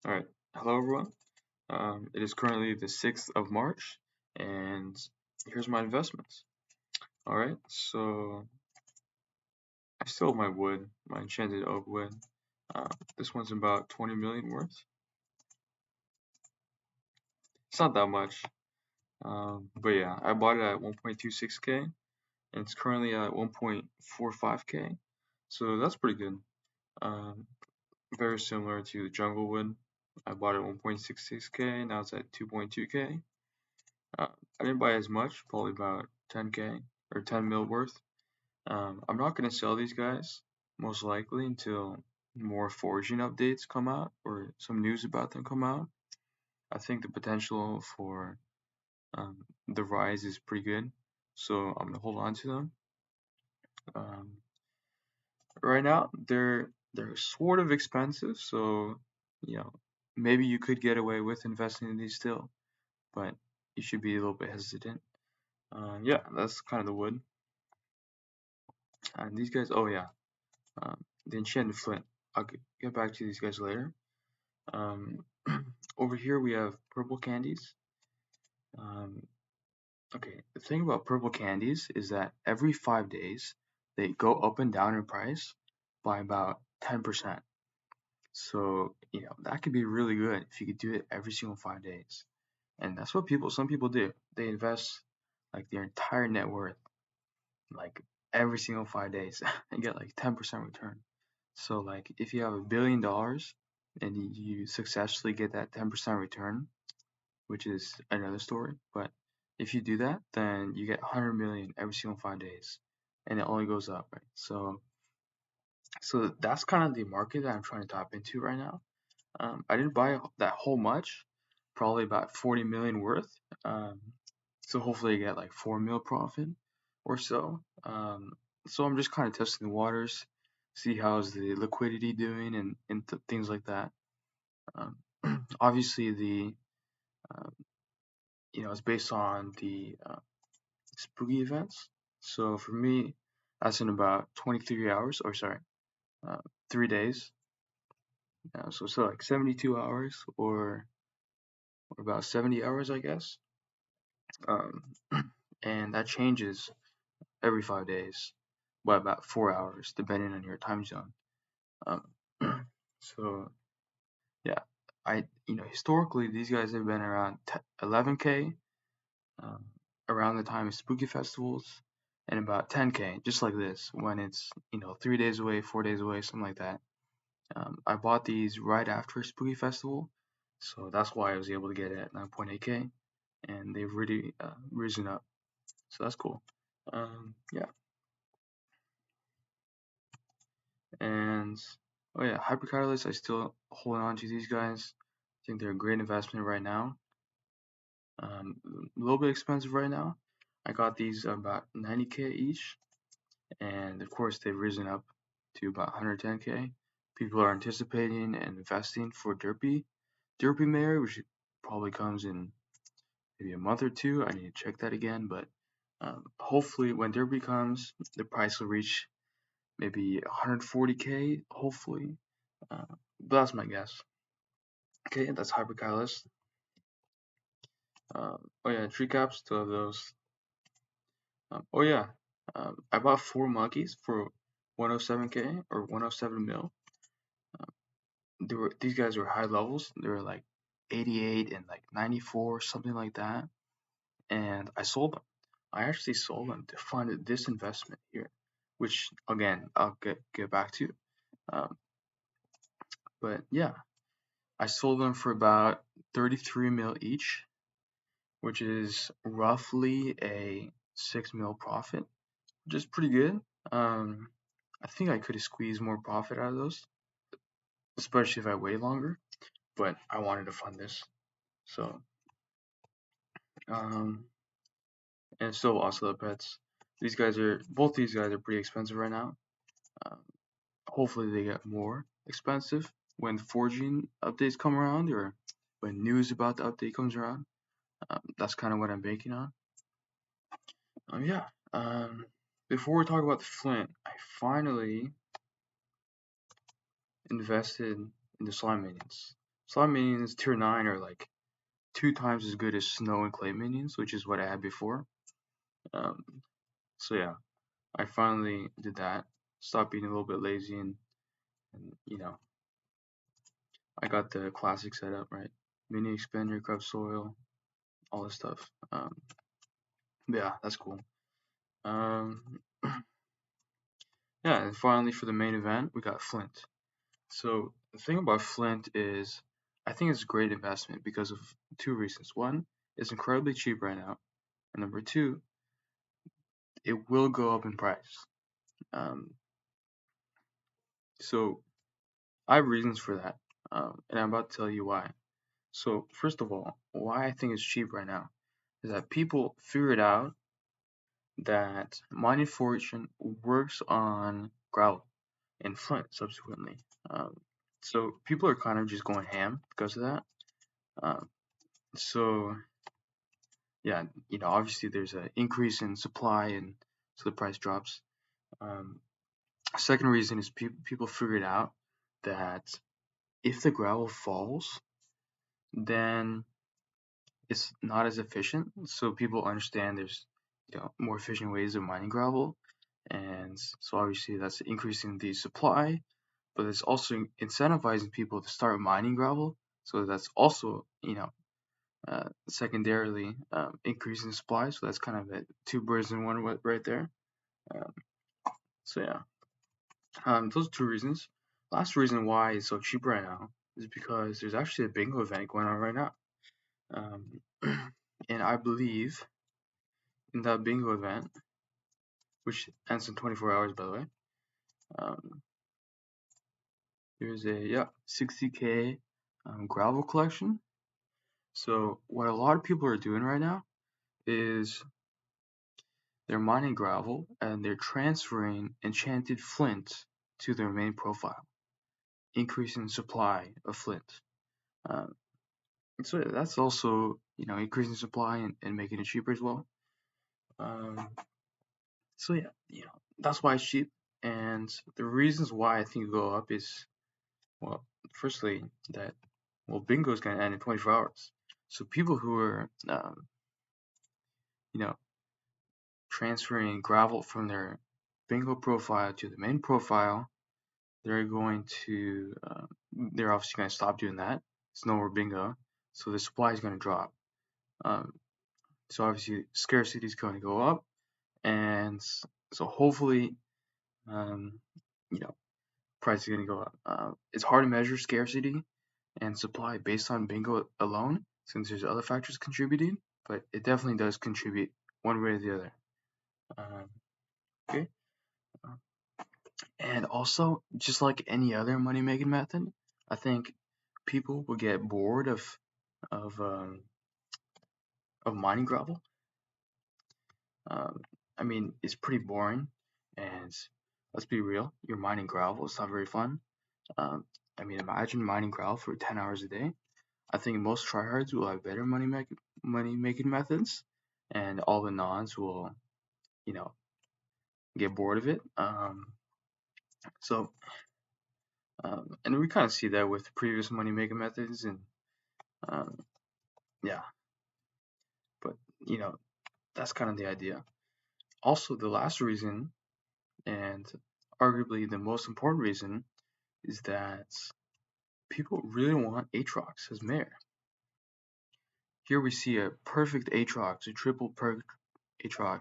Alright, hello everyone. It is currently the 6th of March, and here's my investments. Alright, so I still have my wood, my enchanted oak wood. This one's about 20 million worth. It's not that much, but yeah, I bought it at 1.26k, and it's currently at 1.45k, so that's pretty good. Um, Very similar to the jungle wood. I bought it at 1.66k, now it's at 2.2k. I didn't buy as much, probably about 10k or 10 mil worth. I'm not gonna sell these guys most likely until more foraging updates come out or some news about them come out. I think the potential for the rise is pretty good, so I'm gonna hold on to them. Um, right now, they're sort of expensive, so you know maybe you could get away with investing in these still, but you should be a little bit hesitant. Yeah, that's kind of the wood. And these guys, oh yeah, the enchanted flint. I'll get back to these guys later. Um, over here we have purple candies. Um, okay, the thing about purple candies is that every 5 days they go up and down in price by about 10%. So that could be really good if you could do it every single 5 days. And that's what some people do. They invest like their entire net worth like every single 5 days and get like 10% return. So like if you have $1 billion and you successfully get that 10% return, which is another story, but if you do that, then you get 100 million every single 5 days, and it only goes up, right? So that's kind of the market that I'm trying to tap into right now. I didn't buy that whole much, probably about 40 million worth. Um, so hopefully I get like 4 mil profit or so. So I'm just kind of testing the waters, see how's the liquidity doing and things like that. Um, Obviously uh, it's based on the spooky events. So for me, that's in about 23 hours, or sorry, 3 days. So like 72 hours or about 70 hours, I guess. Um, and that changes every 5 days by about 4 hours, depending on your time zone. Um, so yeah, historically these guys have been around 11k um, around the time of spooky festivals, and about 10k just like this when it's 3 days away, 4 days away, something like that. I bought these right after spooky festival, so that's why I was able to get it at 9.8k, and they've really risen up, so that's cool. Yeah, and oh yeah, hypercatalysts, I still hold on to these guys. I think they're a great investment right now. A little bit expensive right now. I got these about 90k each, and of course they've risen up to about 110k. People are anticipating and investing for Derpy Mayor, which probably comes in maybe a month or two. I need to check that again, but hopefully when Derpy comes, the price will reach maybe 140k, hopefully. But that's my guess. Okay, that's Hypercalus. Oh yeah, tree caps, two of those. Oh yeah, I bought 4 monkeys for 107k or 107 mil. These guys were high levels. They were like 88 and like 94, something like that. And I sold them. I actually sold them to fund this investment here, which again I'll get back to. Um, but yeah, I sold them for about 33 mil each, which is roughly a 6 mil profit, which is pretty good. Um, I think I could have squeezed more profit out of those, especially if I wait longer. But I wanted to fund this, so um, and still also the pets. Both these guys are pretty expensive right now. Um, Hopefully they get more expensive when forging updates come around or when news about the update comes around. That's kind of what I'm banking on. Yeah. Um, Before we talk about the Flint, I finally invested in the slime minions. slot minions tier 9 are like 2 times as good as snow and clay minions, which is what I had before. Um, so yeah, I finally did that. Stopped being a little bit lazy and I got the classic setup, right? Mini expander, corrupt soil, all this stuff. Yeah, that's cool. Um, yeah, and finally for the main event, we got Flint. So the thing about Flint is, I think it's a great investment because of 2 reasons. One, it's incredibly cheap right now, and number two, it will go up in price. Um, so I have reasons for that, and I'm about to tell you why. So first of all, why I think it's cheap right now is that people figured out that mining fortune works on gravel and flint subsequently. Um, so people are kind of just going ham because of that. Um, so yeah, obviously there's an increase in supply and so the price drops. Um, Second reason is people figured out that if the gravel falls, then it's not as efficient. So people understand there's more efficient ways of mining gravel, and so obviously that's increasing the supply, but it's also incentivizing people to start mining gravel. So that's also secondarily increasing supply. So that's kind of two birds in one right there. Um, so yeah, those are 2 reasons. Last reason why it's so cheap right now is because there's actually a bingo event going on right now. Um, and I believe in that bingo event, which ends in 24 hours, by the way, um, there's a 60K gravel collection. So what a lot of people are doing right now is they're mining gravel and they're transferring enchanted flint to their main profile, increasing supply of flint. Um, so that's also increasing supply and making it cheaper as well. Um, so yeah, that's why it's cheap. And the reasons why I think it go up is, well, firstly that bingo is gonna end in 24 hours. So people who are you know transferring gravel from their bingo profile to the main profile, they're going to they're obviously going to stop doing that. It's no more bingo, so the supply is going to drop. Um, so obviously scarcity is going to go up, and so hopefully um, you know price is going to go up. It's hard to measure scarcity and supply based on bingo alone, since there's other factors contributing, but it definitely does contribute one way or the other. Um, okay. And also, just like any other money making method, I think people will get bored of um, of mining gravel. Um, I mean, it's pretty boring, and let's be real, you're mining gravel. It's not very fun. Um, I mean, imagine mining gravel for 10 hours a day. I think most tryhards will have better money making methods, and all the nons will, you know, get bored of it. So, and we kind of see that with previous money making methods, and um, yeah, but you know, that's kind of the idea. Also, the last reason, and arguably the most important reason, is that people really want Aatrox as mayor. Here we see a perfect Aatrox, a triple perfect Aatrox,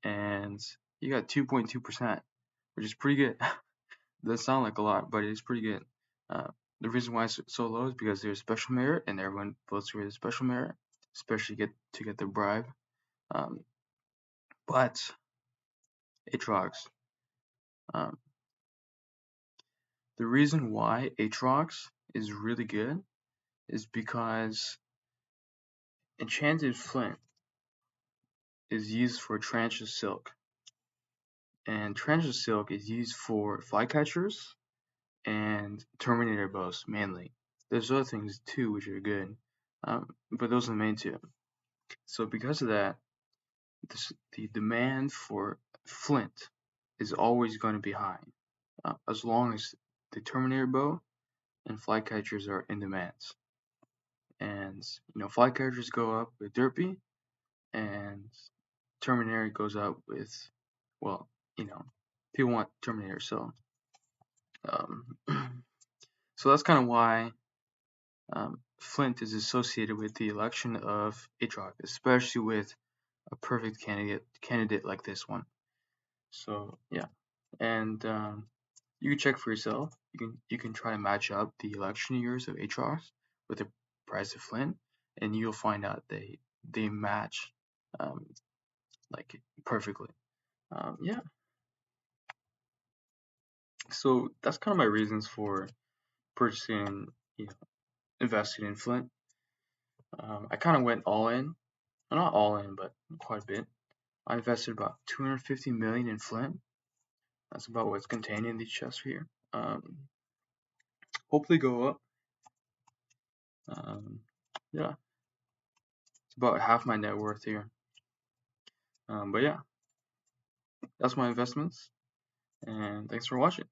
and you got 2.2%, which is pretty good. Doesn't sound like a lot, but it's pretty good. Uh, the reason why it's so low is because there's special merit, and everyone votes for the special merit, especially to get the bribe. Um, but Aatrox, um, the reason why Aatrox is really good is because Enchanted Flint is used for Trancha Silk, and Trancha Silk is used for flycatchers and Terminator bows mainly. There's other things too which are good, but those are the main two. So because of that, the demand for Flint is always going to be high, as long as the Terminator bow and flycatchers are in demand. And flycatchers go up with Derpy, and Terminator goes up with, well, people want Terminator, so um, so that's kind of why Flint is associated with the election of Aatrox, especially with a perfect candidate like this one. So yeah, and you can check for yourself. You can try to match up the election years of Aatrox with the price of Flint, and you'll find out they match like perfectly. Yeah. So that's kind of my reasons for purchasing, investing in Flint. I kind of went all in, not all in, but quite a bit. I invested about 250 million in Flint. That's about what's contained in these chests here. Hopefully go up. Yeah, it's about half my net worth here. But yeah, that's my investments, and thanks for watching.